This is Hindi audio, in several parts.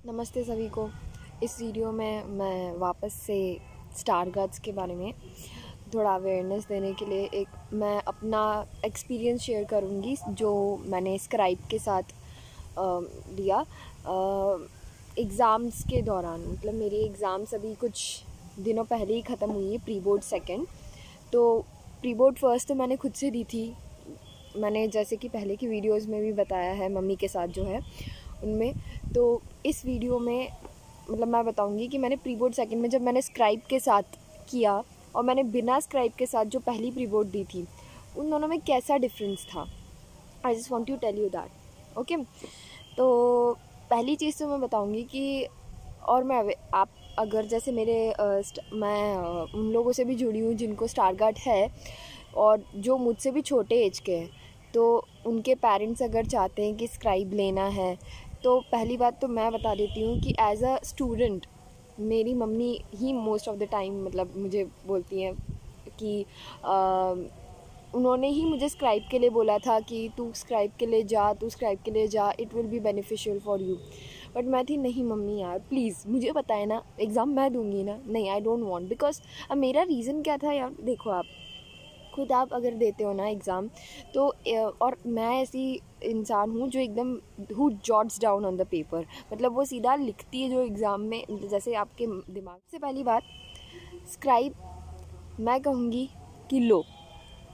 नमस्ते सभी को। इस वीडियो में मैं वापस से स्टार गार्ड्स के बारे में थोड़ा अवेयरनेस देने के लिए मैं अपना एक्सपीरियंस शेयर करूँगी जो मैंने स्क्राइब के साथ लिया एग्ज़ाम्स के दौरान। मतलब मेरी एग्ज़ाम्स अभी कुछ दिनों पहले ही ख़त्म हुई है, प्री बोर्ड सेकेंड। तो प्री बोर्ड फर्स्ट तो मैंने खुद से दी थी। मैंने जैसे कि पहले की वीडियोज़ में भी बताया है, मम्मी के साथ जो है उनमें। तो इस वीडियो में मतलब मैं बताऊंगी कि मैंने प्री बोर्ड सेकंड में जब मैंने स्क्राइब के साथ किया और मैंने बिना स्क्राइब के साथ जो पहली प्री बोर्ड दी थी, उन दोनों में कैसा डिफरेंस था। I just want to tell you that. Okay, तो पहली चीज़ तो मैं बताऊंगी कि और मैं आप अगर जैसे मैं उन लोगों से भी जुड़ी हूँ जिनको स्टार गार्ड है और जो मुझसे भी छोटे एज के हैं, तो उनके पेरेंट्स अगर चाहते हैं कि स्क्राइब लेना है, तो पहली बात तो मैं बता देती हूँ कि एज अ स्टूडेंट मेरी mummy he most of the time मतलब मुझे बोलती हैं कि उन्होंने ही मुझे स्क्राइब के लिए बोला था कि तू स्क्राइब के लिए जा, it will be beneficial for you. But मैं थी नहीं मम्मी यार प्लीज़, मुझे पता है ना एग्ज़ाम मैं दूंगी ना, नहीं आई डोंट वांट। बिकॉज अब मेरा रीज़न क्या था यार, देखो आप खुद आप अगर देते हो ना एग्ज़ाम तो और मैं ऐसी इंसान हूँ जो एकदम who jots down on the paper, मतलब वो सीधा लिखती है जो एग्ज़ाम में जैसे आपके दिमाग से। पहली बात स्क्राइब मैं कहूँगी कि लो,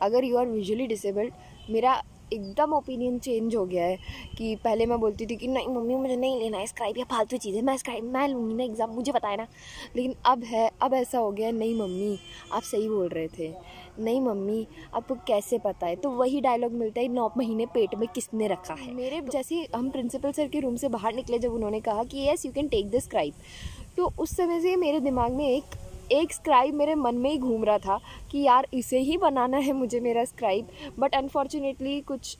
अगर यू आर विजुअली डिसेबल्ड, मेरा एकदम ओपिनियन चेंज हो गया है कि पहले मैं बोलती थी कि नहीं मम्मी मुझे नहीं लेना है स्क्राइब, या फालतू चीज़ है, मैं लूँगी ना एग्ज़ाम, मुझे पता है ना। लेकिन अब ऐसा हो गया, नहीं मम्मी आप सही बोल रहे थे, नहीं मम्मी आपको कैसे पता है। तो वही डायलॉग मिलता है 9 महीने पेट में किसने रखा है। मेरे जैसे हम प्रिंसिपल सर के रूम से बाहर निकले जब उन्होंने कहा कि yes you can take the scribe, तो उस समय से मेरे दिमाग में एक स्क्राइब मेरे मन में ही घूम रहा था कि यार इसे ही बनाना है मुझे मेरा स्क्राइब। बट अनफॉर्चुनेटली कुछ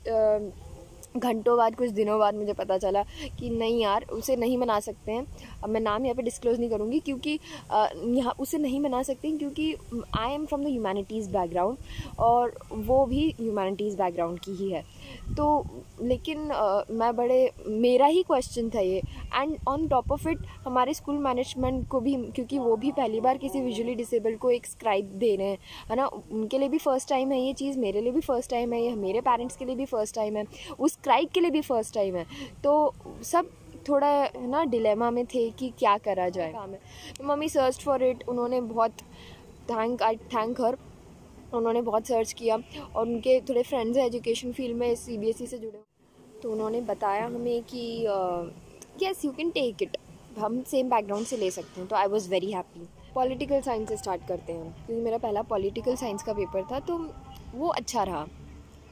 घंटों बाद, कुछ दिनों बाद मुझे पता चला कि नहीं यार उसे नहीं बना सकते हैं। अब मैं नाम यहाँ पे डिस्क्लोज़ नहीं करूँगी क्योंकि यहाँ उसे नहीं बना सकते हैं क्योंकि I am from the humanities background और वो भी ह्यूमैनिटीज़ बैकग्राउंड की ही है। तो लेकिन मेरा ही क्वेश्चन था ये, and on top of it हमारे स्कूल मैनेजमेंट को भी, क्योंकि वो भी पहली बार किसी विजुअली डिसेबल्ड को एक स्क्राइब दे रहे हैं, है ना, उनके लिए भी फ़र्स्ट टाइम है ये चीज़, मेरे लिए भी फ़र्स्ट टाइम है ये, मेरे पेरेंट्स के लिए भी फ़र्स्ट टाइम है, उस स्क्राइब के लिए भी फ़र्स्ट टाइम है। तो सब थोड़ा है ना डिलेमा में थे कि क्या करा जाए। काम है तो मम्मी सर्च फॉर इट, उन्होंने बहुत आई थैंक हर, उन्होंने बहुत सर्च किया और उनके थोड़े फ्रेंड्स हैं एजुकेशन फील्ड में CBSE से जुड़े, तो उन्होंने बताया हमें कि yes you can take it, हम सेम बैकग्राउंड से ले सकते हैं। तो I was very happy. Political science से स्टार्ट करते हैं क्योंकि मेरा पहला पॉलिटिकल साइंस का पेपर था, तो वो अच्छा रहा।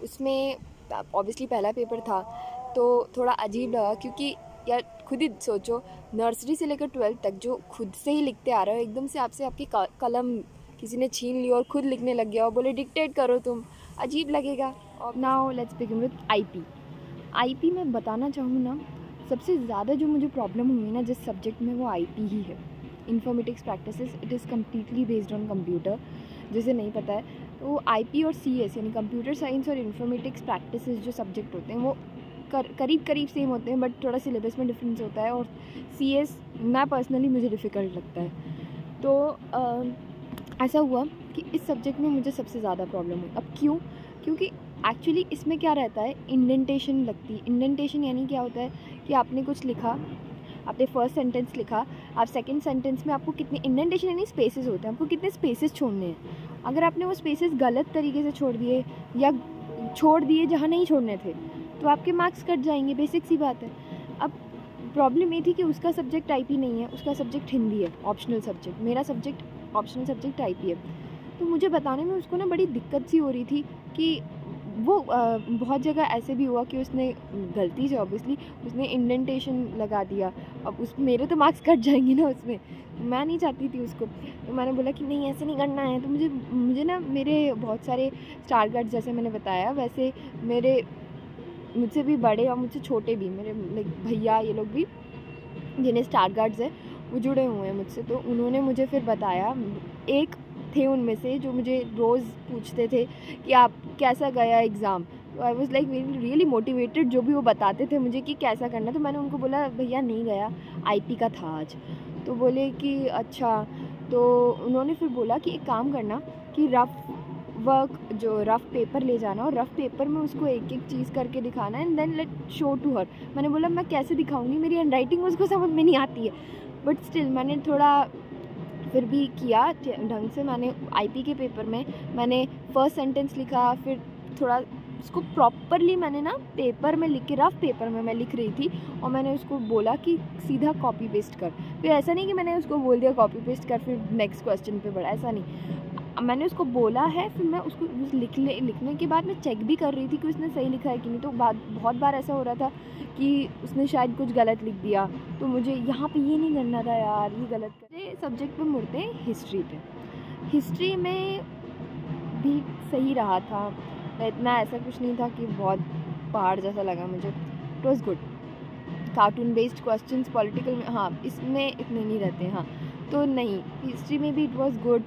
उसमें ऑब्वियसली पहला पेपर था तो थोड़ा अजीब लगा क्योंकि यार खुद ही सोचो, नर्सरी से लेकर 12th तक जो खुद से ही लिखते आ रहे हो, एकदम से आपसे आपकी कलम किसी ने छीन ली और खुद लिखने लग गया और बोले डिक्टेट करो तुम, अजीब लगेगा। और now let's begin with IP में बताना चाहूँ ना, सबसे ज़्यादा जो मुझे प्रॉब्लम हुई ना जिस सब्जेक्ट में, वो आईपी ही है, informatics practices. It is completely based on computer, जिसे नहीं पता है तो आईपी और CS यानी कंप्यूटर साइंस और इन्फॉर्मेटिक्स प्रैक्टिसेस जो सब्जेक्ट होते हैं वो करीब सेम होते हैं, बट थोड़ा सिलेबस में डिफरेंस होता है। और CS मैं पर्सनली मुझे डिफ़िकल्ट लगता है। तो ऐसा हुआ कि इस सब्जेक्ट में मुझे सबसे ज़्यादा प्रॉब्लम हुई। अब क्यों? क्योंकि एक्चुअली इसमें क्या रहता है, इंडेंटेशन लगती है। इंडेंटेशन यानी क्या होता है कि आपने कुछ लिखा, आपने फर्स्ट सेंटेंस लिखा, आप सेकंड सेंटेंस में आपको कितने, इंडेंटेशन यानी स्पेसेस होते हैं, आपको कितने स्पेसेस छोड़ने हैं। अगर आपने वो स्पेसेस गलत तरीके से छोड़ दिए या छोड़ दिए जहाँ नहीं छोड़ने थे, तो आपके मार्क्स कट जाएंगे, बेसिक सी बात है। अब प्रॉब्लम ये थी कि उसका सब्जेक्ट आईपी नहीं है, उसका सब्जेक्ट हिंदी है, ऑप्शनल सब्जेक्ट। मेरा सब्जेक्ट ऑप्शनल सब्जेक्ट आईपी है। तो मुझे बताने में उसको ना बड़ी दिक्कत सी हो रही थी कि वो बहुत जगह ऐसे भी हुआ कि उसने गलती से ऑब्वियसली उसने इंडेंटेशन लगा दिया। अब उस मेरे तो मार्क्स कट जाएंगे ना उसमें, मैं नहीं चाहती थी उसको। तो मैंने बोला कि नहीं ऐसे नहीं करना है। तो मुझे ना मेरे बहुत सारे स्टार गार्ड्स, जैसे मैंने बताया वैसे मेरे मुझसे भी बड़े और मुझसे छोटे भी, मेरे लाइक भैया ये लोग भी जिन्हें स्टार गार्ड्स है वो जुड़े हुए हैं मुझसे। तो उन्होंने मुझे फिर बताया, एक थे उनमें से जो मुझे रोज़ पूछते थे कि आप कैसा गया एग्ज़ाम, तो I was like really motivated जो भी वो बताते थे मुझे कि कैसा करना। तो मैंने उनको बोला भैया नहीं गया, IP का था आज। तो बोले कि अच्छा। तो उन्होंने फिर बोला कि एक काम करना कि रफ़ वर्क जो रफ़ पेपर ले जाना और रफ़ पेपर में उसको एक एक चीज़ करके दिखाना and then let show to her. मैंने बोला मैं कैसे दिखाऊंगी, मेरी हैंडराइटिंग उसको समझ में नहीं आती है, बट स्टिल मैंने थोड़ा फिर भी किया ढंग से। मैंने IP के पेपर में मैंने फर्स्ट सेंटेंस लिखा, फिर थोड़ा उसको प्रॉपरली मैंने ना पेपर में लिख के, रफ़ पेपर में मैं लिख रही थी और मैंने उसको बोला कि सीधा कॉपी पेस्ट कर। फिर ऐसा नहीं कि मैंने उसको बोल दिया कॉपी पेस्ट कर फिर नेक्स्ट क्वेश्चन पे बढ़ा, ऐसा नहीं। मैंने उसको बोला है, फिर मैं उसको लिखने के बाद मैं चेक भी कर रही थी कि उसने सही लिखा है कि नहीं। तो बहुत बार ऐसा हो रहा था कि उसने शायद कुछ गलत लिख दिया, तो मुझे यहाँ पे ये नहीं करना था यार, ये गलत कर। सब्जेक्ट पे मुड़ते हैं हिस्ट्री पे। हिस्ट्री में भी सही रहा था, इतना ऐसा कुछ नहीं था कि बहुत पहाड़ जैसा लगा मुझे। It was good. Cartoon based questions political में, हाँ इसमें इतने नहीं रहते हैं, हाँ तो नहीं, हिस्ट्री में भी इट वॉज़ गुड।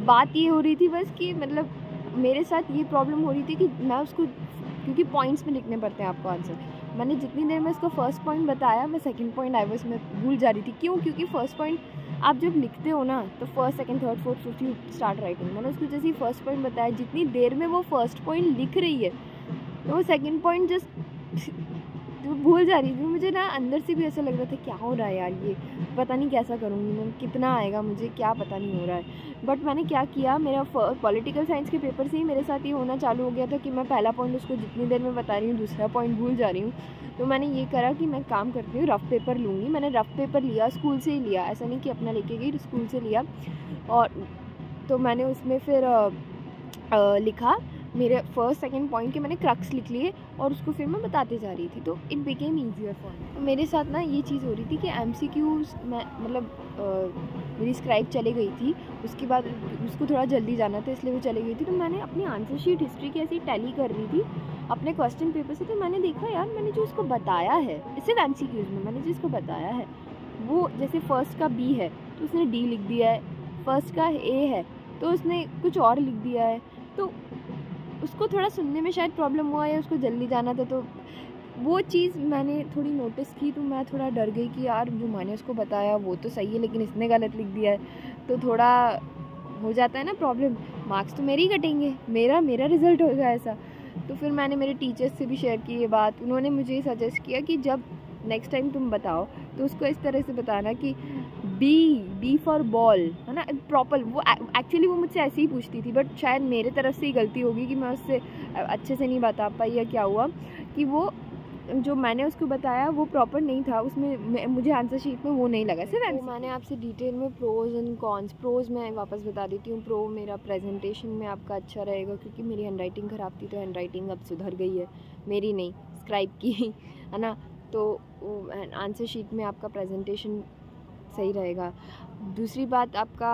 बात ये हो रही थी बस कि मतलब मेरे साथ ये प्रॉब्लम हो रही थी कि मैं उसको, क्योंकि पॉइंट्स में लिखने पड़ते हैं आपको आंसर, मैंने जितनी देर में उसको फर्स्ट पॉइंट बताया मैं सेकंड पॉइंट आई वाज में भूल जा रही थी। क्यों? क्योंकि फर्स्ट पॉइंट आप जब लिखते हो ना तो first second third fourth fifth you start writing. मैंने उसको जैसे ही फर्स्ट पॉइंट बताया, जितनी देर में वो फर्स्ट पॉइंट लिख रही है तो वो सेकंड पॉइंट जस्ट भूल जा रही थी। मुझे ना अंदर से भी ऐसा लग रहा था क्या हो रहा है यार, ये पता नहीं कैसा करूँगी मैं, कितना आएगा मुझे क्या पता नहीं हो रहा है। बट मैंने क्या किया, मेरा पॉलिटिकल साइंस के पेपर से ही मेरे साथ ये होना चालू हो गया था कि मैं पहला पॉइंट उसको जितनी देर में बता रही हूँ दूसरा पॉइंट भूल जा रही हूँ। तो मैंने ये करा कि मैं काम करती हूँ, रफ़ पेपर लूँगी। मैंने रफ़ पेपर लिया, स्कूल से ही लिया, ऐसा नहीं कि अपना लेके गई, स्कूल से लिया। और तो मैंने उसमें फिर लिखा, मेरे फर्स्ट सेकंड पॉइंट के मैंने क्रक्स लिख लिए और उसको फिर मैं बताते जा रही थी, तो it became easier for me. मेरे साथ ना ये चीज़ हो रही थी कि MCQs मैं मतलब मेरी स्क्राइब चली गई थी, उसके बाद उसको थोड़ा जल्दी जाना था इसलिए वो चली गई थी। तो मैंने अपनी आंसर शीट हिस्ट्री की ऐसी टैली कर रही थी अपने क्वेश्चन पेपर से। तो मैंने देखा यार मैंने जो उसको बताया है, सिर्फ MCQs में मैंने जिसको बताया है वो, जैसे फर्स्ट का B है तो उसने D लिख दिया है, फर्स्ट का A है तो उसने कुछ और लिख दिया है। तो उसको थोड़ा सुनने में शायद प्रॉब्लम हुआ या उसको जल्दी जाना था, तो वो चीज़ मैंने थोड़ी नोटिस की। तो मैं थोड़ा डर गई कि यार जो मैंने उसको बताया वो तो सही है लेकिन इसने गलत लिख दिया है, तो थोड़ा हो जाता है ना प्रॉब्लम, मार्क्स तो मेरे ही कटेंगे, मेरा रिज़ल्ट होगा ऐसा। तो फिर मैंने मेरे टीचर्स से भी शेयर की ये बात। उन्होंने मुझे सजेस्ट किया कि जब नेक्स्ट टाइम तुम बताओ तो उसको इस तरह से बताना कि बी फॉर बॉल, है ना, प्रॉपर। वो एक्चुअली वो मुझसे ऐसे ही पूछती थी, बट शायद मेरे तरफ से ही गलती होगी कि मैं उससे अच्छे से नहीं बता पाई, या क्या हुआ कि वो जो मैंने उसको बताया वो प्रॉपर नहीं था, उसमें मुझे आंसर शीट में वो नहीं लगा। सिर्फ मैंने आपसे डिटेल में प्रोज एंड कॉन्स, प्रोज मैं वापस बता देती हूँ। प्रो मेरा प्रेजेंटेशन में आपका अच्छा रहेगा, क्योंकि मेरी हैंडराइटिंग ख़राब थी तो हैंडराइटिंग अब सुधर गई है, मेरी नहीं स्क्राइब की, है ना। तो आंसर शीट में आपका प्रेजेंटेशन सही रहेगा। दूसरी बात आपका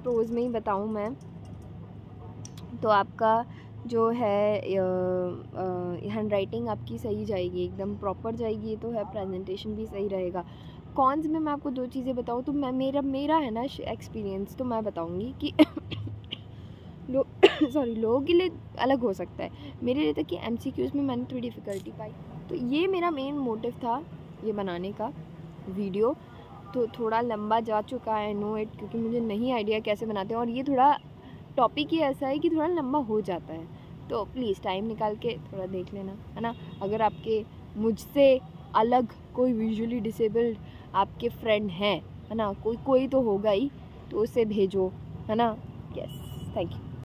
प्रोज में ही बताऊँ मैं तो आपका जो है हैंडराइटिंग आपकी सही जाएगी, एकदम प्रॉपर जाएगी, तो है प्रेजेंटेशन भी सही रहेगा। कॉन्स में मैं आपको दो चीज़ें बताऊँ तो मेरा है ना एक्सपीरियंस, तो मैं बताऊँगी कि लोगों के लिए अलग हो सकता है, मेरे लिए था कि MCQs में मैंने थोड़ी डिफ़िकल्टी पाई। तो ये मेरा मेन मोटिव था ये बनाने का वीडियो। तो थोड़ा लंबा जा चुका है, नो इट, क्योंकि मुझे नहीं आइडिया कैसे बनाते हैं और ये थोड़ा टॉपिक ही ऐसा है कि थोड़ा लंबा हो जाता है। तो प्लीज़ टाइम निकाल के थोड़ा देख लेना, है ना। अगर आपके मुझसे अलग कोई विजुअली डिसेबल्ड आपके फ्रेंड हैं, है ना, कोई तो होगा ही, तो उसे भेजो, है ना। Yes, thank you.